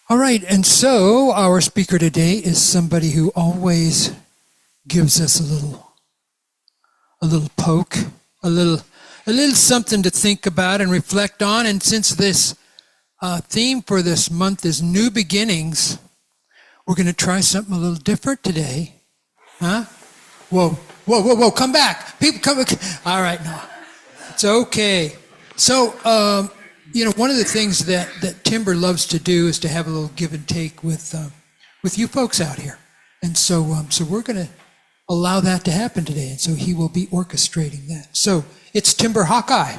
All right, and so our speaker today is somebody who always gives us a little poke, a little something to think about and reflect on. And since this theme for this month is new beginnings, we're going to try something a little different today. Huh? Whoa, come back. People come back. All right, no, it's okay. So, one of the things that Timber loves to do is to have a little give and take with you folks out here. And so we're going to allow that to happen today. And so he will be orchestrating that. So it's Timber Hawkeye.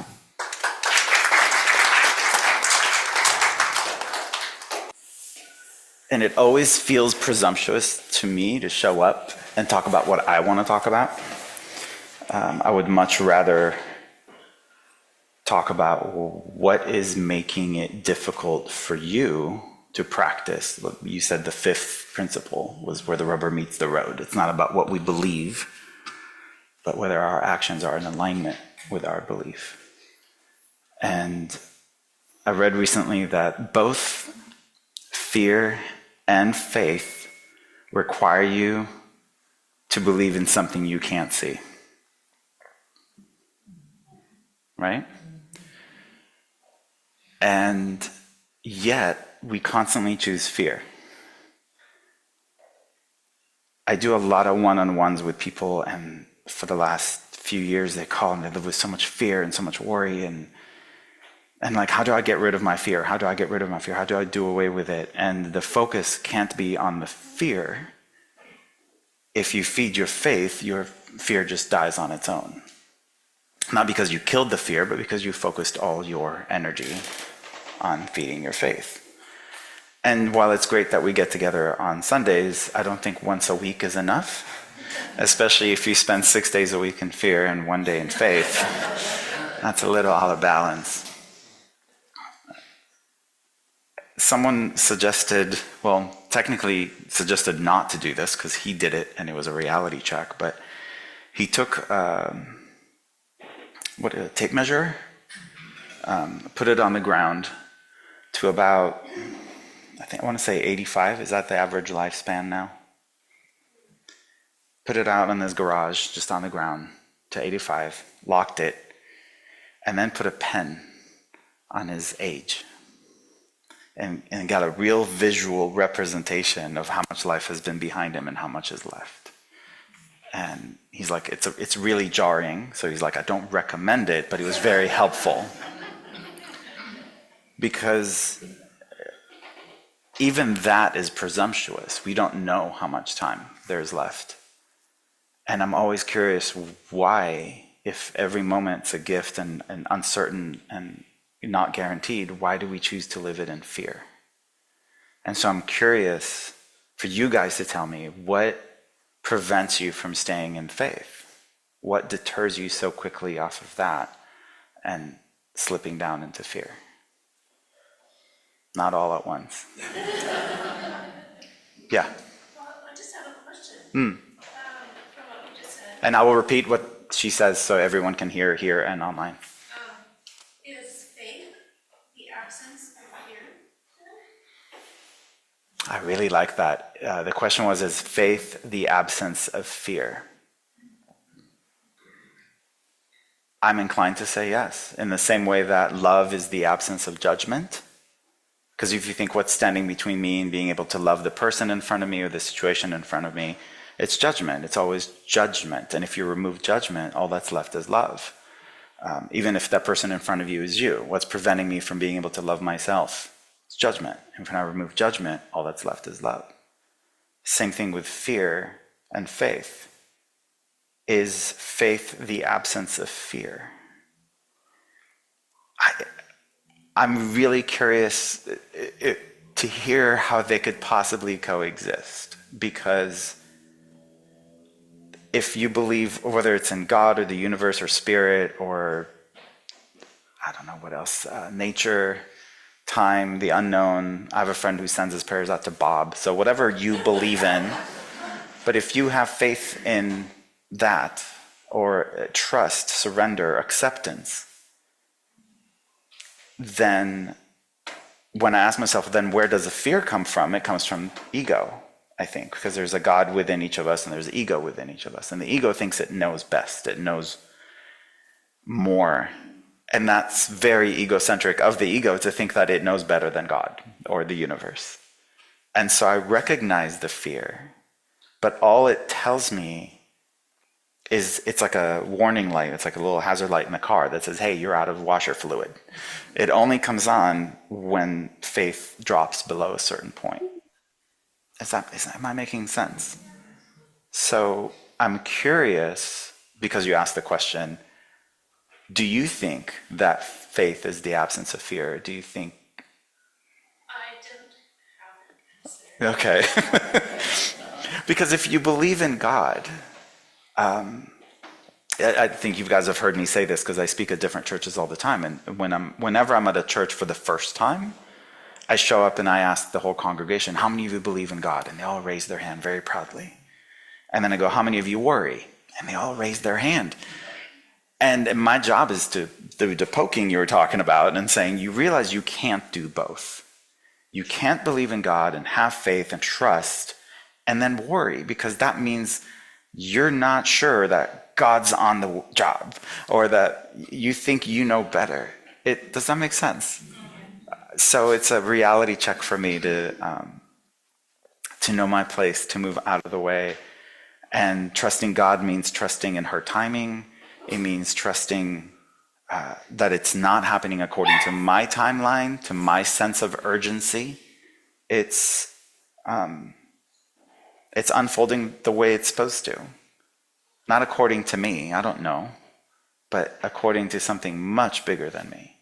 And it always feels presumptuous to me to show up and talk about what I want to talk about. I would much rather talk about what is making it difficult for you to practice. You said the fifth principle was where the rubber meets the road. It's not about what we believe, but whether our actions are in alignment with our belief. And I read recently that both fear and faith require you to believe in something you can't see. Right? And yet, we constantly choose fear. I do a lot of one-on-ones with people, and for the last few years, they call and they live with so much fear and so much worry, and like, how do I get rid of my fear? How do I get rid of my fear? How do I do away with it? And the focus can't be on the fear. If you feed your faith, your fear just dies on its own. Not because you killed the fear, but because you focused all your energy on feeding your faith. And while it's great that we get together on Sundays, I don't think once a week is enough, especially if you spend 6 days a week in fear and 1 day in faith. That's a little out of balance. Someone suggested, technically suggested not to do this because he did it and it was a reality check, but he took a tape measure, put it on the ground to about, I want to say 85. Is that the average lifespan now? Put it out in his garage, just on the ground, to 85, locked it, and then put a pen on his age. And got a real visual representation of how much life has been behind him and how much is left. And he's like, it's really jarring. So he's like, I don't recommend it, but it was very helpful. Because even that is presumptuous. We don't know how much time there's left. And I'm always curious why, if every moment's a gift and uncertain and not guaranteed, why do we choose to live it in fear? And so I'm curious for you guys to tell me, what prevents you from staying in faith? What deters you so quickly off of that and slipping down into fear? Not all at once. Yeah. Well, I just have a question. Mm. From what you just said. And I will repeat what she says so everyone can hear here and online. Is faith the absence of fear? I really like that. The question was, is faith the absence of fear? I'm inclined to say yes, in the same way that love is the absence of judgment. Because if you think what's standing between me and being able to love the person in front of me or the situation in front of me, it's judgment. It's always judgment. And if you remove judgment, all that's left is love. Even if that person in front of you is you, what's preventing me from being able to love myself? It's judgment. And when I remove judgment, all that's left is love. Same thing with fear and faith. Is faith the absence of fear? I'm really curious to hear how they could possibly coexist, because if you believe, whether it's in God or the universe or spirit or I don't know what else, nature, time, the unknown. I have a friend who sends his prayers out to Bob. So whatever you believe in, but if you have faith in that, or trust, surrender, acceptance, then when I ask myself, then where does the fear come from? It comes from ego, I think, because there's a God within each of us and there's ego within each of us. And the ego thinks it knows best, it knows more. And that's very egocentric of the ego to think that it knows better than God or the universe. And so I recognize the fear, but all it tells me is it's like a warning light. It's like a little hazard light in the car that says, hey, you're out of washer fluid. It only comes on when faith drops below a certain point. Am I making sense? So I'm curious, because you asked the question, do you think that faith is the absence of fear? Do you think? I don't have an answer. Okay. Because if you believe in God, I think you guys have heard me say this because I speak at different churches all the time. And whenever I'm at a church for the first time, I show up and I ask the whole congregation, how many of you believe in God? And they all raise their hand very proudly. And then I go, how many of you worry? And they all raise their hand. And my job is to do the poking you were talking about and saying, you realize you can't do both. You can't believe in God and have faith and trust and then worry, because that means you're not sure that God's on the job or that you think you know better. Does that make sense? So it's a reality check for me to know my place, to move out of the way. And trusting God means trusting in her timing. It means trusting that it's not happening according to my timeline, to my sense of urgency. It's unfolding the way it's supposed to. Not according to me, I don't know, but according to something much bigger than me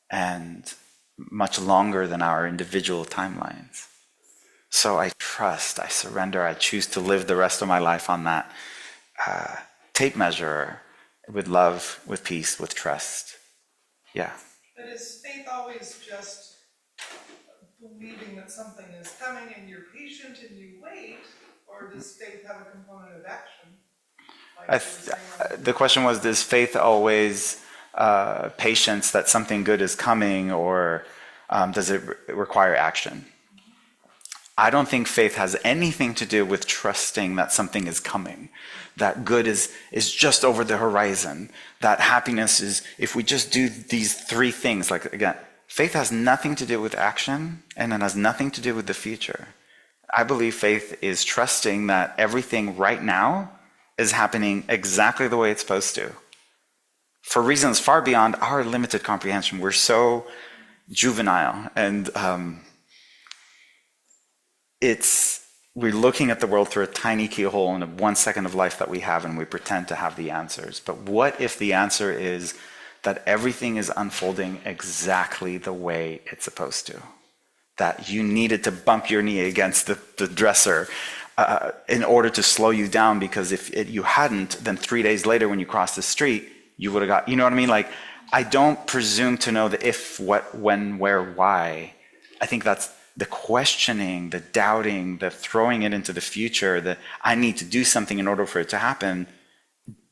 and much longer than our individual timelines. So I trust, I surrender, I choose to live the rest of my life on that tape measure, with love, with peace, with trust. Yeah. But is faith always just believing that something is coming and you're patient and you wait, or does faith have a component of action? The question was, does faith always patience that something good is coming, or does it require action? I don't think faith has anything to do with trusting that something is coming, that good is just over the horizon, that happiness is, if we just do these three things, like, again, faith has nothing to do with action, and it has nothing to do with the future. I believe faith is trusting that everything right now is happening exactly the way it's supposed to, for reasons far beyond our limited comprehension. We're so juvenile, and we're looking at the world through a tiny keyhole in 1 second of life that we have, and we pretend to have the answers. But what if the answer is that everything is unfolding exactly the way it's supposed to? That you needed to bump your knee against the dresser in order to slow you down, because if you hadn't, then 3 days later when you crossed the street, you would have got, you know what I mean? Like, I don't presume to know the if, what, when, where, why. I think that's the questioning, the doubting, the throwing it into the future, that I need to do something in order for it to happen,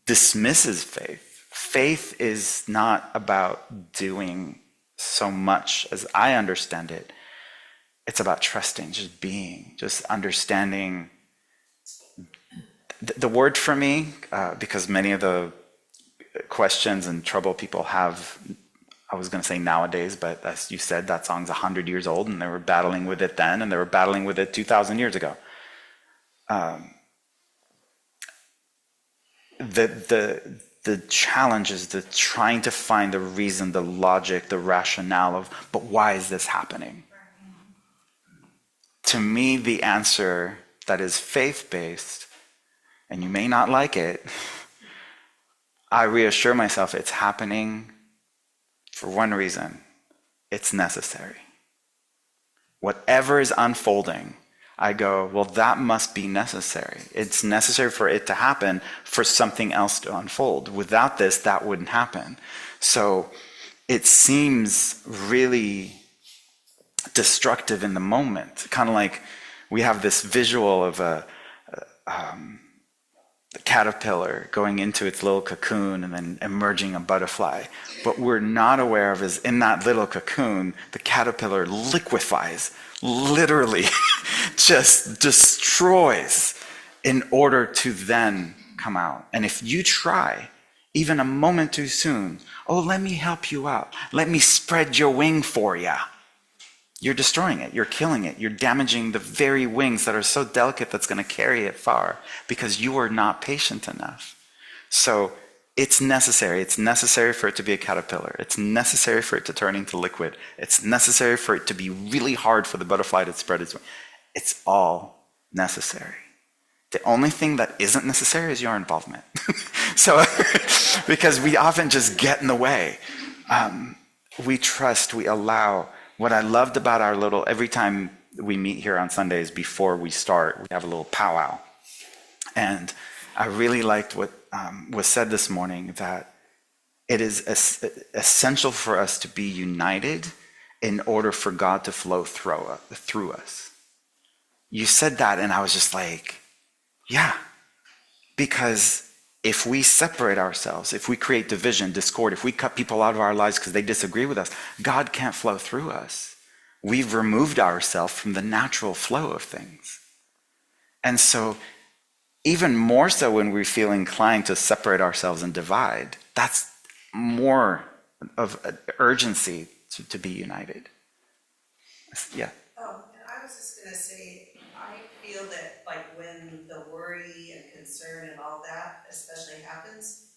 dismisses faith. Faith is not about doing so much, as I understand it. It's about trusting, just being, just understanding. The word for me, because many of the questions and trouble people have, I was going to say nowadays, but as you said, that song's 100 years old, and they were battling with it then, and they were battling with it 2,000 years ago. The challenge is the trying to find the reason, the logic, the rationale of, but why is this happening? To me, the answer that is faith-based, and you may not like it, I reassure myself it's happening for one reason: it's necessary. Whatever is unfolding, I go, well, that must be necessary. It's necessary for it to happen, for something else to unfold. Without this, that wouldn't happen. So it seems really destructive in the moment. Kind of like we have this visual of a caterpillar going into its little cocoon and then emerging a butterfly. What we're not aware of is, in that little cocoon, the caterpillar liquefies, literally just destroys in order to then come out. And if you try, even a moment too soon, oh, let me help you out, let me spread your wing for you, you're destroying it, you're killing it, you're damaging the very wings that are so delicate that's going to carry it far because you are not patient enough. So it's necessary. It's necessary for it to be a caterpillar. It's necessary for it to turn into liquid. It's necessary for it to be really hard for the butterfly to spread its wings. It's all necessary. The only thing that isn't necessary is your involvement. So, because we often just get in the way. We trust, we allow. What I loved about our little, every time we meet here on Sundays before we start, we have a little powwow. And I really liked what was said this morning, that it is essential for us to be united in order for God to flow through us. You said that, and I was just like, yeah, because if we separate ourselves, if we create division, discord, if we cut people out of our lives because they disagree with us, God can't flow through us. We've removed ourselves from the natural flow of things. And so, even more so when we feel inclined to separate ourselves and divide, that's more of an urgency to be united. Yeah. And I was just gonna say, I feel that like when the worry and concern and all that especially happens,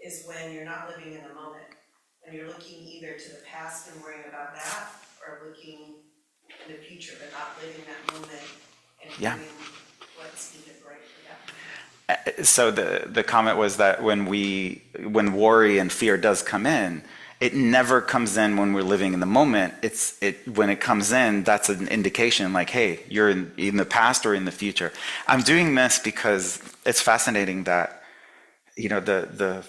is when you're not living in the moment. When you're looking either to the past and worrying about that, or looking in the future but not living that moment and doing what's needed right for that. So the comment was that when worry and fear does come in, it never comes in when we're living in the moment. When it comes in, that's an indication like, hey, you're in the past or in the future. I'm doing this because it's fascinating that, the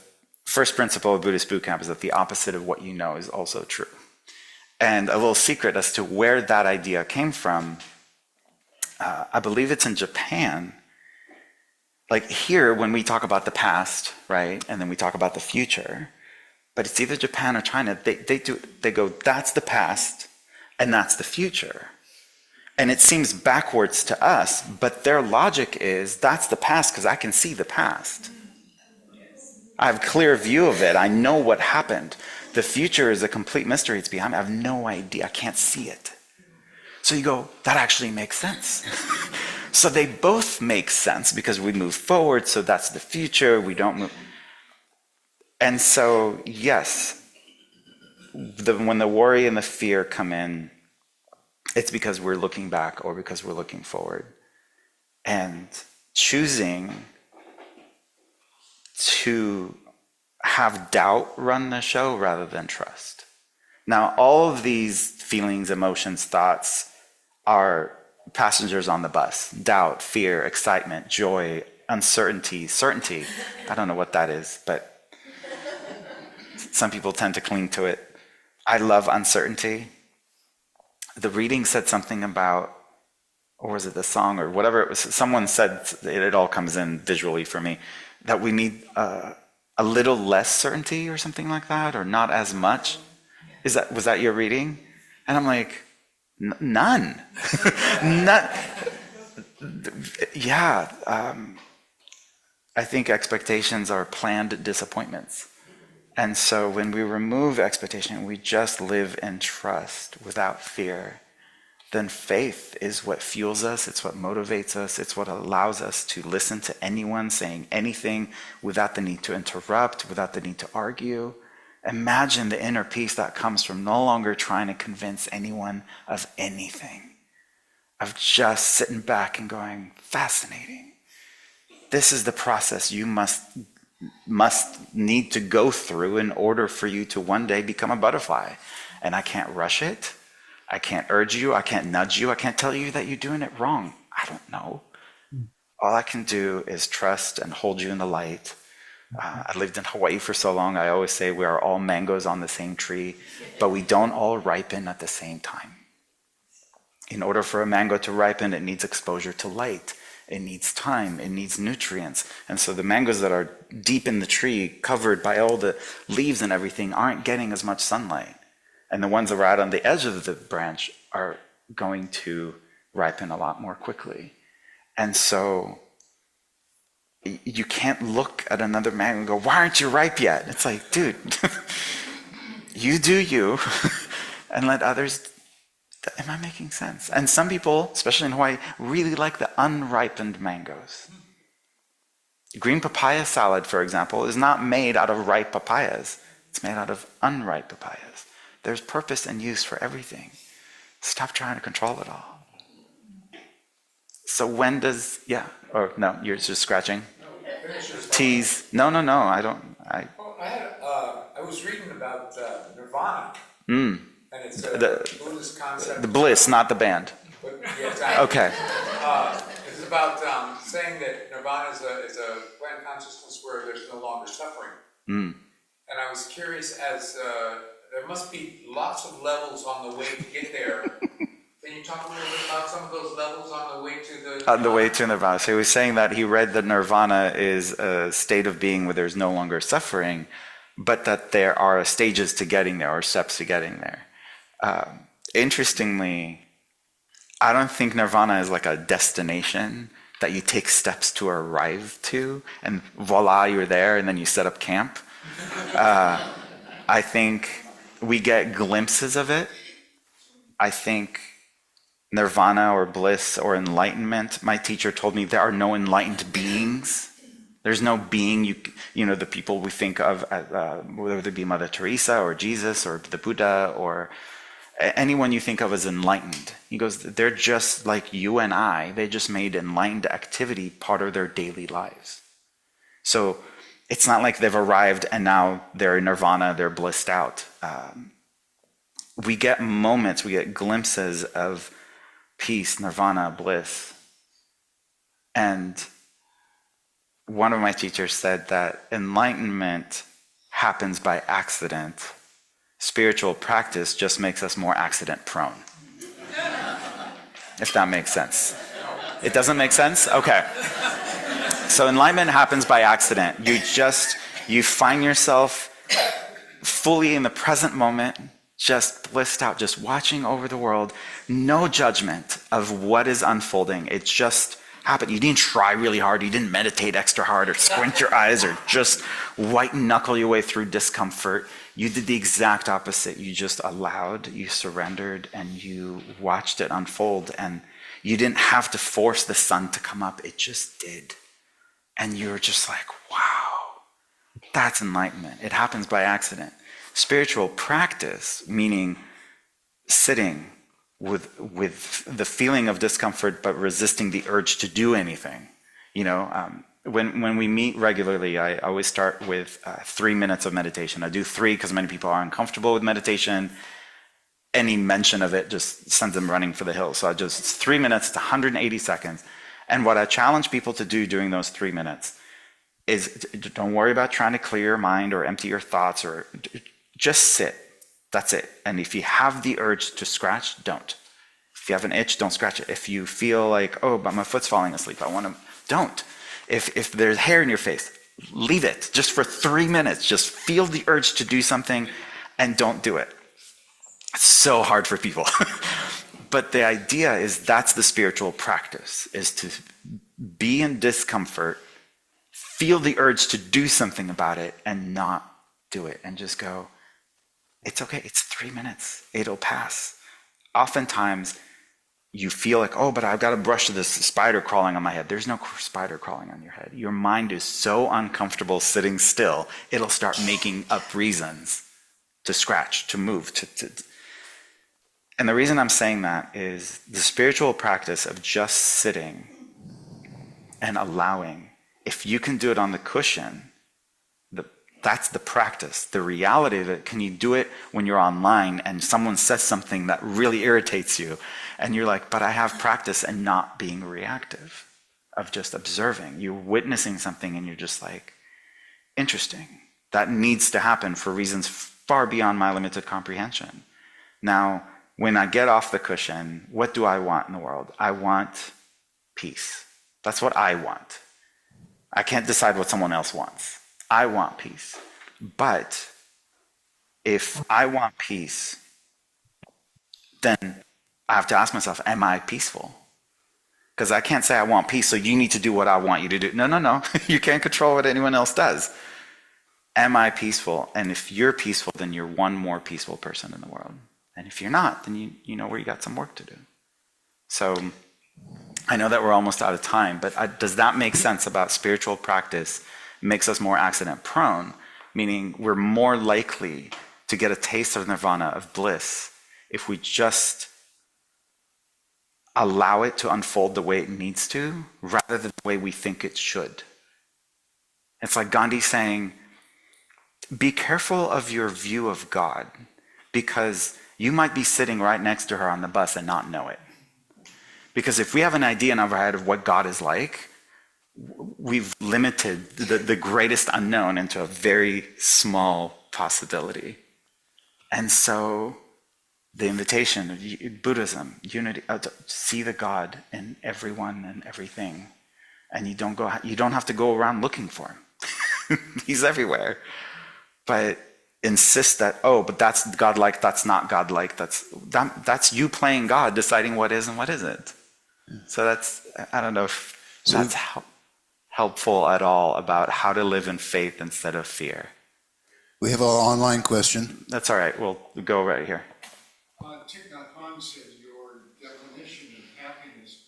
first principle of Buddhist boot camp is that the opposite of what you know is also true. And a little secret as to where that idea came from, I believe it's in Japan. Like here, when we talk about the past, right, and then we talk about the future, but it's either Japan or China, they go, that's the past, and that's the future. And it seems backwards to us, but their logic is, that's the past because I can see the past. I have a clear view of it. I know what happened. The future is a complete mystery. It's behind me. I have no idea. I can't see it. So you go, that actually makes sense. So they both make sense because we move forward, so that's the future. We don't move. And so, yes, when the worry and the fear come in, it's because we're looking back or because we're looking forward. And choosing to have doubt run the show rather than trust. Now, all of these feelings, emotions, thoughts are passengers on the bus. Doubt, fear, excitement, joy, uncertainty, certainty. I don't know what that is, but some people tend to cling to it. I love uncertainty. The reading said something about, or was it the song or whatever it was, someone said, it all comes in visually for me, that we need a little less certainty or something like that, or not as much. Was that your reading? And I'm like, none. None. Yeah. I think expectations are planned disappointments. And so when we remove expectation, we just live in trust without fear, then faith is what fuels us, it's what motivates us, it's what allows us to listen to anyone saying anything without the need to interrupt, without the need to argue. Imagine the inner peace that comes from no longer trying to convince anyone of anything, of just sitting back and going, fascinating. This is the process you must need to go through in order for you to one day become a butterfly. And I can't rush it. I can't urge you. I can't nudge you. I can't tell you that you're doing it wrong. I don't know. All I can do is trust and hold you in the light. I lived in Hawaii for so long. I always say we are all mangoes on the same tree, but we don't all ripen at the same time. In order for a mango to ripen, it needs exposure to light. It needs time, it needs nutrients. And so the mangoes that are deep in the tree, covered by all the leaves and everything, aren't getting as much sunlight. And the ones that are out on the edge of the branch are going to ripen a lot more quickly. And so you can't look at another mango and go, why aren't you ripe yet? It's like, dude, you do you, and let others. Am I making sense? And some people, especially in Hawaii, really like the unripened mangoes. Green papaya salad, for example, is not made out of ripe papayas. It's made out of unripe papayas. There's purpose and use for everything. Stop trying to control it all. So when does, yeah, or no, you're just scratching? Tease. No, I don't. I was reading about Nirvana, Mm, and it's a Buddhist concept. the bliss, not the band. But, yeah, exactly. Okay. It's about saying that Nirvana is a plane consciousness where there's no longer suffering. Mm. And I was curious, as there must be lots of levels on the way to get there. Can you talk a little bit about some of those levels on the way to the... On the way to Nirvana. So he was saying that he read that Nirvana is a state of being where there's no longer suffering, but that there are stages to getting there, or steps to getting there. Interestingly, I don't think Nirvana is like a destination that you take steps to arrive to, and voila, you're there, and then you set up camp. I think we get glimpses of it. I think Nirvana or bliss or enlightenment, my teacher told me there are no enlightened beings. There's no being, you know, the people we think of, whether it be Mother Teresa or Jesus or the Buddha or anyone you think of as enlightened. He goes, they're just like you and I. They just made enlightened activity part of their daily lives. So it's not like they've arrived and now they're in Nirvana, they're blissed out. We get moments, we get glimpses of peace, nirvana, bliss. And one of my teachers said that enlightenment happens by accident. Spiritual practice just makes us more accident prone. If that makes sense. It doesn't make sense? Okay. So enlightenment happens by accident. You find yourself fully in the present moment, just blissed out, just watching over the world, no judgment of what is unfolding. It just happened. You didn't try really hard. You didn't meditate extra hard or squint your eyes or just white knuckle your way through discomfort. You did the exact opposite. You just allowed, you surrendered, and you watched it unfold. And you didn't have to force the sun to come up. It just did. And you're just like, wow, that's enlightenment. It happens by accident. Spiritual practice, meaning sitting with the feeling of discomfort but resisting the urge to do anything. You know, when we meet regularly, I always start with 3 minutes of meditation. I do 3 because many people are uncomfortable with meditation. Any mention of it just sends them running for the hills. So it's 3 minutes, it's 180 seconds. And what I challenge people to do during those 3 minutes is don't worry about trying to clear your mind or empty your thoughts, or just sit. That's it. And if you have the urge to scratch, don't. If you have an itch, don't scratch it. If you feel like, oh, but my foot's falling asleep, don't. If there's hair in your face, leave it. Just for 3 minutes, just feel the urge to do something and don't do it. It's so hard for people. But the idea is that's the spiritual practice, is to be in discomfort, feel the urge to do something about it and not do it, and just go, it's okay, it's 3 minutes, it'll pass. Oftentimes you feel like, oh, but I've got to brush this spider crawling on my head. There's no spider crawling on your head. Your mind is so uncomfortable sitting still, it'll start making up reasons to scratch, to move, And the reason I'm saying that is the spiritual practice of just sitting and allowing. If you can do it on the cushion, that's the practice. The reality of it, can you do it when you're online and someone says something that really irritates you and you're like, but I have practice, and not being reactive, of just observing. You're witnessing something and you're just like, interesting. That needs to happen for reasons far beyond my limited comprehension. Now, when I get off the cushion, what do I want in the world? I want peace. That's what I want. I can't decide what someone else wants. I want peace. But if I want peace then I have to ask myself, am I peaceful? Because I can't say I want peace, so you need to do what I want you to do. No. You can't control what anyone else does. Am I peaceful? And if you're peaceful, then you're one more peaceful person in the world. And if you're not, then you know where you got some work to do. So I know that we're almost out of time, but does that make sense about spiritual practice? Makes us more accident prone, meaning we're more likely to get a taste of nirvana, of bliss, if we just allow it to unfold the way it needs to, rather than the way we think it should. It's like Gandhi saying, be careful of your view of God, because you might be sitting right next to her on the bus and not know it. Because if we have an idea in our head of what God is like, we've limited the greatest unknown into a very small possibility. And so the invitation of Buddhism, unity, to see the God in everyone and everything. And you don't have to go around looking for him. He's everywhere. But insist that, but that's God-like, that's not God-like, that's you playing God, deciding what is and what isn't. So I don't know if that's helpful at all about how to live in faith instead of fear. We have an online question. That's all right, we'll go right here. Thich Nhat Hanh said your definition of happiness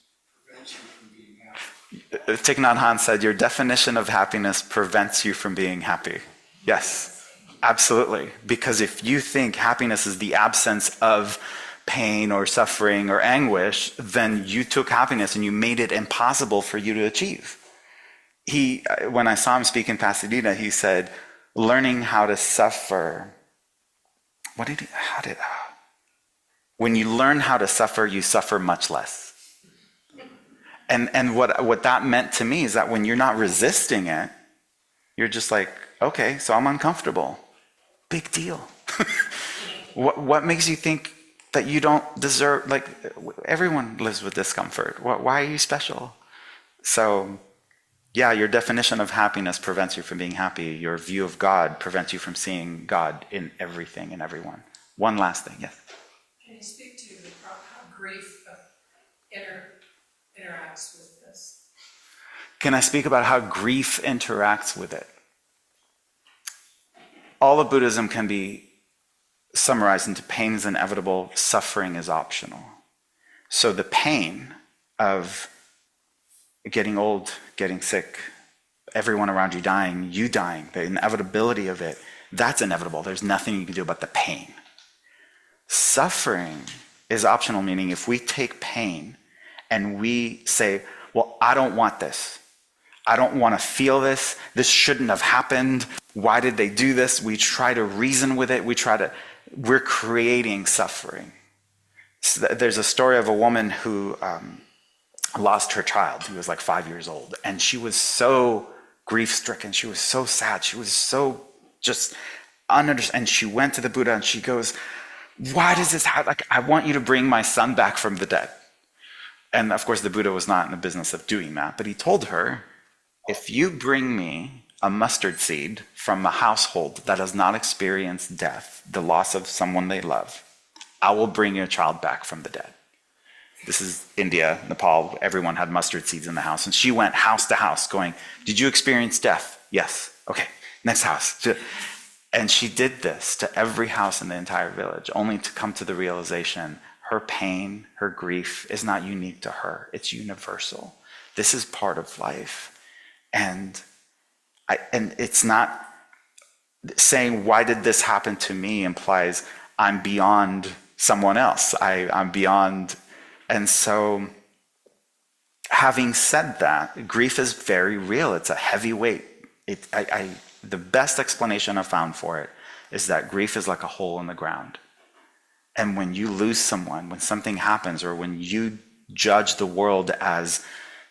prevents you from being happy. Thich Nhat Hanh said your definition of happiness prevents you from being happy. Yes, absolutely. Because if you think happiness is the absence of pain or suffering or anguish, then you took happiness and you made it impossible for you to achieve. When I saw him speak in Pasadena, he said, learning how to suffer. When you learn how to suffer, you suffer much less. And what that meant to me is that when you're not resisting it, you're just like, okay, so I'm uncomfortable. Big deal. What makes you think that you don't deserve, like, everyone lives with discomfort. Why are you special? So, yeah, your definition of happiness prevents you from being happy. Your view of God prevents you from seeing God in everything and everyone. One last thing, yes? Can you speak to how grief interacts with this? Can I speak about how grief interacts with it? All of Buddhism can be summarized into pain is inevitable, suffering is optional. So the pain of getting old, getting sick, everyone around you dying, the inevitability of it, that's inevitable. There's nothing you can do about the pain. Suffering is optional, meaning if we take pain and we say, well, I don't want this. I don't want to feel this. This shouldn't have happened. Why did they do this? We try to reason with it. We're creating suffering. So there's a story of a woman who lost her child. He was like 5 years old. And she was so grief-stricken. She was so sad. She was so just ununderstanding. And she went to the Buddha and she goes, why does this happen? Like, I want you to bring my son back from the dead. And of course, the Buddha was not in the business of doing that. But he told her, if you bring me a mustard seed from a household that has not experienced death, the loss of someone they love, I will bring your child back from the dead. This is India, Nepal, everyone had mustard seeds in the house. And she went house to house going, did you experience death? Yes. Okay, next house. And she did this to every house in the entire village, only to come to the realization her pain, her grief is not unique to her. It's universal. This is part of life. And it's not saying, why did this happen to me, implies I'm beyond someone else. I'm beyond. And so, having said that, grief is very real. It's a heavy weight. The best explanation I've found for it is that grief is like a hole in the ground. And when you lose someone, when something happens, or when you judge the world as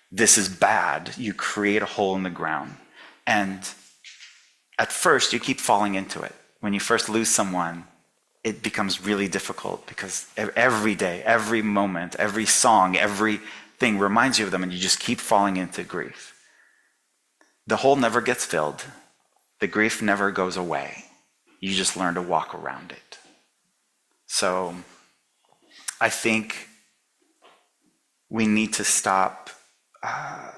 this is bad, you create a hole in the ground. And at first, you keep falling into it. When you first lose someone, it becomes really difficult because every day, every moment, every song, everything reminds you of them, and you just keep falling into grief. The hole never gets filled. The grief never goes away. You just learn to walk around it. So I think we need to stop, I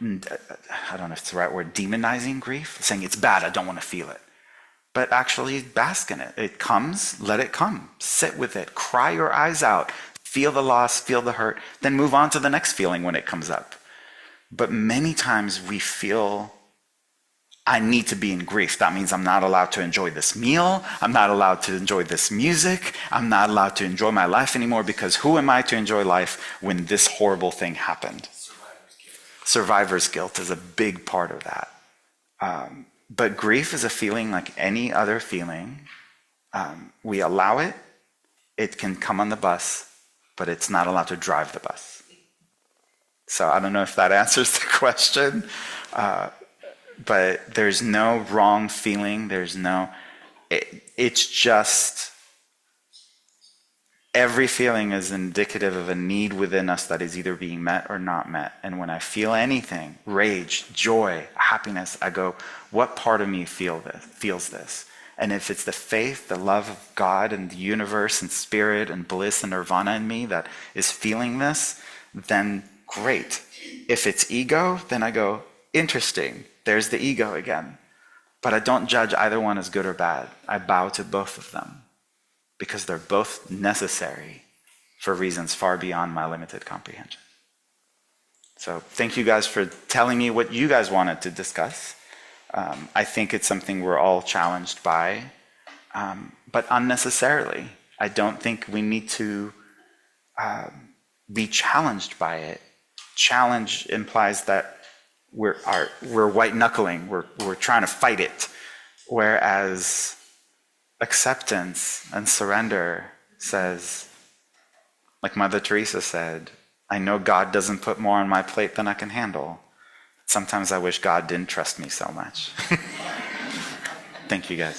don't know if it's the right word, demonizing grief, saying it's bad, I don't want to feel it. But actually bask in it. It comes, let it come. Sit with it, cry your eyes out, feel the loss, feel the hurt, then move on to the next feeling when it comes up. But many times we feel, I need to be in grief. That means I'm not allowed to enjoy this meal. I'm not allowed to enjoy this music. I'm not allowed to enjoy my life anymore, because who am I to enjoy life when this horrible thing happened? Survivor's guilt is a big part of that. But grief is a feeling like any other feeling. We allow it. It can come on the bus, but it's not allowed to drive the bus. So I don't know if that answers the question. But there's no wrong feeling. There's no, it's just, every feeling is indicative of a need within us that is either being met or not met. And when I feel anything, rage, joy, happiness, I go, what part of me feels this? And if it's the faith, the love of God and the universe and spirit and bliss and nirvana in me that is feeling this, then great. If it's ego, then I go, interesting. There's the ego again. But I don't judge either one as good or bad. I bow to both of them because they're both necessary for reasons far beyond my limited comprehension. So thank you guys for telling me what you guys wanted to discuss. I think it's something we're all challenged by, but unnecessarily. I don't think we need to be challenged by it. Challenge implies that we're white knuckling, we're trying to fight it, whereas acceptance and surrender says, like Mother Teresa said, I know God doesn't put more on my plate than I can handle. Sometimes I wish God didn't trust me so much. Thank you guys.